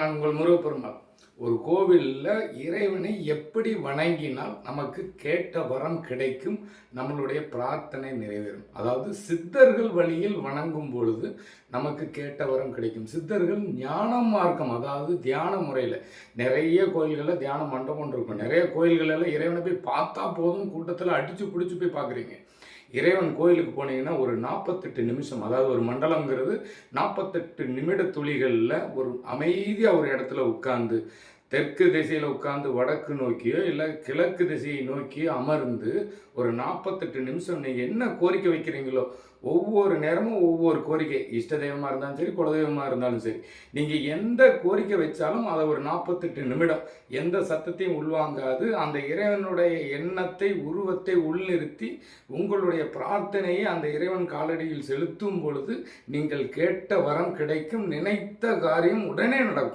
நான் உங்கள் முருகப்பெருமாள். ஒரு கோவிலில் இறைவனை எப்படி வணங்கினால் நமக்கு கேட்ட வரம் கிடைக்கும், நம்மளுடைய பிரார்த்தனை நிறைவேறும். அதாவது சித்தர்கள் வழியில் வணங்கும் பொழுது நமக்கு கேட்ட வரம் கிடைக்கும். சித்தர்கள் ஞான மார்க்கம், அதாவது தியான முறையில் நிறைய கோயில்களில் தியான மண்டபம் இருக்கும். நிறைய கோயில்களெல்லாம் இறைவனை போய் பார்த்தா போதும், கூட்டத்தில் அடித்து பிடிச்சி போய் பார்க்குறீங்க. இறைவன் கோயிலுக்கு போனீங்கன்னா ஒரு 48 நிமிஷம், அதாவது ஒரு மண்டலங்கிறது 48 நிமிட துளிகளில் ஒரு அமைதியாக ஒரு இடத்துல உட்கார்ந்து, தெற்கு திசையில் உட்கார்ந்து வடக்கு நோக்கியோ இல்லை கிழக்கு திசையை நோக்கி அமர்ந்து ஒரு 48 நிமிஷம் நீங்கள் என்ன கோரிக்கை வைக்கிறீங்களோ, ஒவ்வொரு நேரமும் ஒவ்வொரு கோரிக்கை, இஷ்ட தெய்வமாக இருந்தாலும் சரி, குலதெய்வமாக இருந்தாலும் சரி, நீங்கள் எந்த கோரிக்கை வச்சாலும் அதை ஒரு 48 நிமிடம் எந்த சத்தத்தையும் உள்வாங்காது அந்த இறைவனுடைய எண்ணத்தை, உருவத்தை உள்நிறுத்தி உங்களுடைய பிரார்த்தனையை அந்த இறைவன் காலடியில் செலுத்தும் பொழுது நீங்கள் கேட்ட வரம் கிடைக்கும், நினைத்த காரியம் உடனே நடக்கும்.